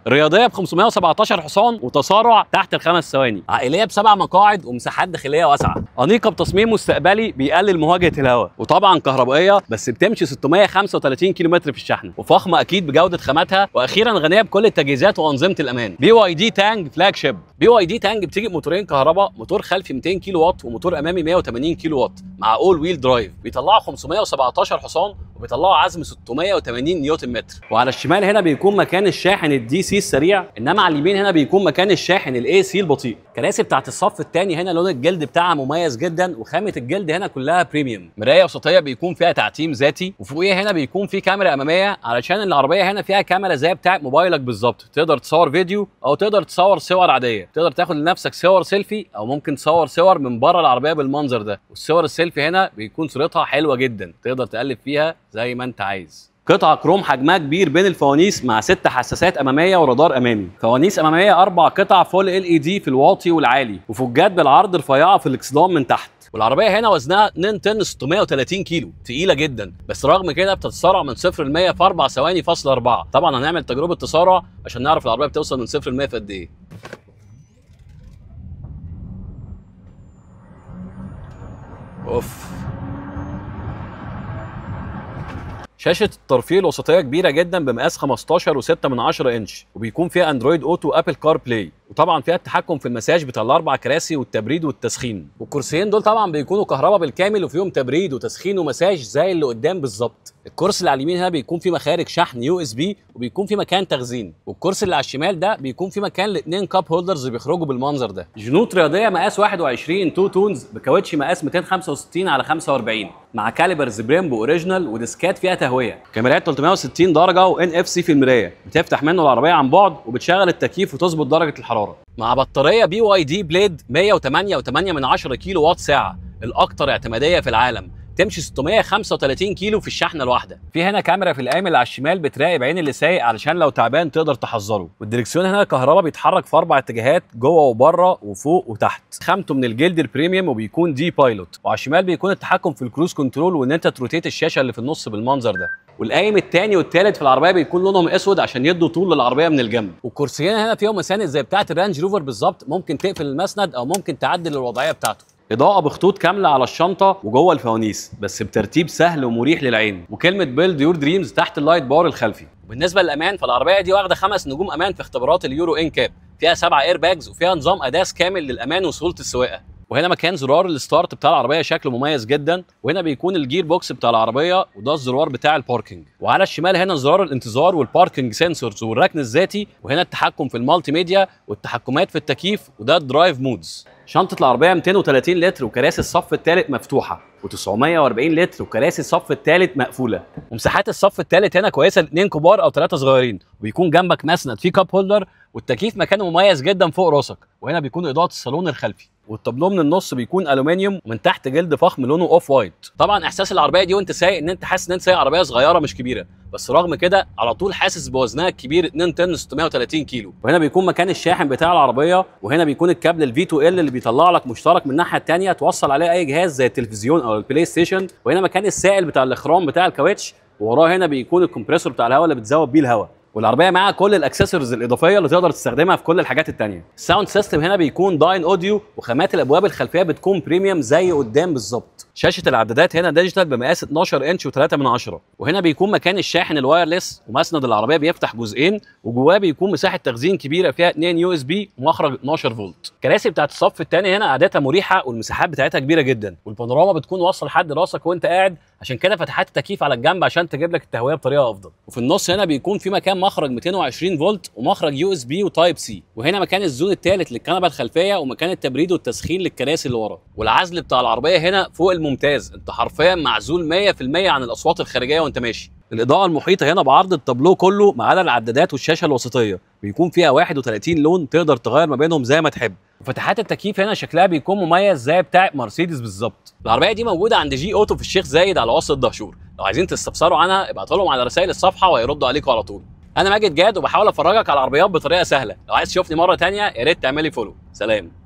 الرياضيه ب 517 حصان وتسارع تحت الخمس ثواني، عائليه بسبع مقاعد ومساحات داخليه واسعه، انيقه بتصميم مستقبلي بيقلل مواجهه الهواء، وطبعا كهربائيه بس بتمشي 635 كيلومتر في الشحن، وفخمه اكيد بجوده خاماتها، واخيرا غنيه بكل التجهيزات وانظمه الامان. بي واي دي تانج فلاج شيب. بي واي دي تانج بتيجي بموتورين كهرباء، موتور خلفي 200 كيلو واط وموتور امامي 180 كيلو واط مع اول ويل درايف، بيطلعوا 517 حصان وبيطلعوا عزم 680 نيوتن متر. وعلى الشمال هنا بيكون مكان الشاحن الدي سي السريع، انما على اليمين هنا بيكون مكان الشاحن الاي سي البطيء. كراسي بتاعت الصف الثاني هنا لون الجلد بتاعها مميز جدا، وخامه الجلد هنا كلها بريميوم. مرايه وسطيه بيكون فيها تعتيم ذاتي، وفوقيها هنا بيكون في كاميرا اماميه علشان العربيه هنا فيها كاميرا زي بتاعت موبايلك بالظبط، تقدر تصور فيديو او تقدر تصور صور عاديه، تقدر تاخد لنفسك صور سيلفي او ممكن تصور صور من بره العربيه بالمنظر ده. والصور السيلفي هنا بيكون صورتها حلوه جدا، تقدر تقلب فيها زي ما انت عايز. قطعة كروم حجمها كبير بين الفوانيس مع 6 حساسات اماميه ورادار امامي، فوانيس اماميه 4 قطع فول LED في الواطي والعالي، وفجات بالعرض رفيعه في الاكسدام من تحت. والعربيه هنا وزنها 2 طن 630 كيلو، تقيله جدا، بس رغم كده بتتسارع من 0 ل 100 في 4 ثواني فاصلة 4. طبعا هنعمل تجربه تسارع عشان نعرف العربيه بتوصل من 0 ل 100 في قد ايه. اوف. شاشة الترفيه الوسطية كبيرة جدا بمقاس 15.6 انش، وبيكون فيها اندرويد اوتو ابل كار بلاي، وطبعا فيها التحكم في المساج بتاع الاربع كراسي والتبريد والتسخين، والكرسيين دول طبعا بيكونوا كهرباء بالكامل وفيهم تبريد وتسخين ومساج زي اللي قدام بالظبط. الكرسي اللي على اليمين هنا بيكون فيه مخارج شحن USB وبيكون فيه مكان تخزين، والكرسي اللي على الشمال ده بيكون فيه مكان لاثنين كاب هولدرز بيخرجوا بالمنظر ده. جنوط رياضيه مقاس 21 تو تونز بكاوتش مقاس 265 على 45 مع كاليبرز بريمبو اوريجينال وديسكات فيها تهويه، كاميرات 360 درجه وان اف سي في المرايه، بتفتح منه العربيه عن بعد وبتشغل التكييف وتظبط درجه الحراره، مع بطاريه بي واي دي بليد 108.8 كيلو وات ساعه، الاكثر اعتماديه في العالم، تمشي 635 كيلو في الشحنه الواحده. في هنا كاميرا في القايم اللي على الشمال بتراقب عين اللي سايق علشان لو تعبان تقدر تحذره، والدركسيون هنا كهرباء بيتحرك في 4 اتجاهات جوه وبره وفوق وتحت، خامته من الجلد البريميوم وبيكون دي بايلوت، وعلى الشمال بيكون التحكم في الكروز كنترول وان انت تروتيت الشاشه اللي في النص بالمنظر ده. والقايم الثاني والثالث في العربيه بيكون لونهم اسود عشان يدوا طول للعربيه من الجنب، والكرسيين هنا فيهم مساند زي بتاعه الرانج روفر بالظبط، ممكن تقفل المسند او ممكن تعدل الوضعيه بتاعته. اضاءه بخطوط كامله على الشنطه وجوه الفوانيس بس بترتيب سهل ومريح للعين، وكلمه بيلد يور دريمز تحت اللايت بار الخلفي. وبالنسبه للامان فالعربيه دي واخده 5 نجوم امان في اختبارات اليورو انكاب، فيها 7 اير باجز وفيها نظام اداس كامل للامان وسهوله السواقه. وهنا مكان زرار الستارت بتاع العربيه شكله مميز جدا، وهنا بيكون الجير بوكس بتاع العربيه وده الزرار بتاع الباركنج، وعلى الشمال هنا زرار الانتظار والباركنج سنسورز والركن الذاتي، وهنا التحكم في المالتي ميديا والتحكمات في التكييف وده الدرايف مودز. شنطه العربيه 230 لتر وكراسي الصف الثالث مفتوحه، و940 لتر وكراسي الصف الثالث مقفوله، ومساحات الصف الثالث هنا كويسه ل2 كبار او 3 صغيرين، وبيكون جنبك مسند فيه كاب هولدر، والتكييف مكانه مميز جدا فوق راسك، وهنا بيكون اضاءه الصالون الخلفي، والطابلوه من النص بيكون الومنيوم ومن تحت جلد فخم لونه اوف وايت. طبعا احساس العربيه دي وانت سايق ان انت حاسس ان انت سايق عربيه صغيره مش كبيره، بس رغم كده على طول حاسس بوزنها الكبير 2 طن 630 كيلو. وهنا بيكون مكان الشاحن بتاع العربيه، وهنا بيكون الكابل الفي 2 ال اللي بيطلع لك مشترك من الناحيه الثانيه توصل عليه اي جهاز زي التلفزيون او البلاي ستيشن، وهنا مكان السائل بتاع الاخرام بتاع الكاوتش، ووراه هنا بيكون الكمبريسور بتاع الهواء اللي بتزود بيه الهواء، والعربيه معاها كل الاكسسوارز الاضافيه اللي تقدر تستخدمها في كل الحاجات الثانيه. الساوند سيستم هنا بيكون داين اوديو، وخامات الابواب الخلفيه بتكون بريميوم زي قدام بالظبط. شاشه العدادات هنا ديجيتال بمقاس 12 انش و3 وهنا بيكون مكان الشاحن الوايرلس، ومسند العربيه بيفتح جزئين، وجواه بيكون مساحه تخزين كبيره فيها 2 USB ومخرج 12 فولت. الكراسي بتاعت الصف الثاني هنا قعدتها مريحه والمساحات بتاعتها كبيره جدا، والبانوراما بتكون واصله لحد راسك وانت قاعد، عشان كده فتحات التكييف على الجنب عشان تجيب لك التهويه بطريقه افضل. وفي النص هنا بيكون في مكان مخرج 220 فولت ومخرج USB وتايب سي، وهنا مكان الزون الثالث للكنبه الخلفيه ومكان التبريد والتسخين للكراسي اللي ورا. والعزل بتاع العربيه هنا فوق الممتاز، انت حرفيا معزول 100% عن الاصوات الخارجيه وانت ماشي. الاضاءه المحيطه هنا بعرض التابلو كله ما عدا العدادات والشاشه الوسطيه، بيكون فيها 31 لون تقدر تغير ما بينهم زي ما تحب. وفتحات التكييف هنا شكلها بيكون مميز زي بتاع مرسيدس بالظبط. العربيه دي موجوده عند جي اوتو في الشيخ زايد على وسط دهشور، لو عايزين تستفسروا عنها ابعتوا لهم على رسائل الصفحه وهيردوا عليكم على طول. انا ماجد جاد وبحاول افرجك على العربيات بطريقه سهله، لو عايز تشوفني مره ثانيه يا ريت تعملي فولو. سلام.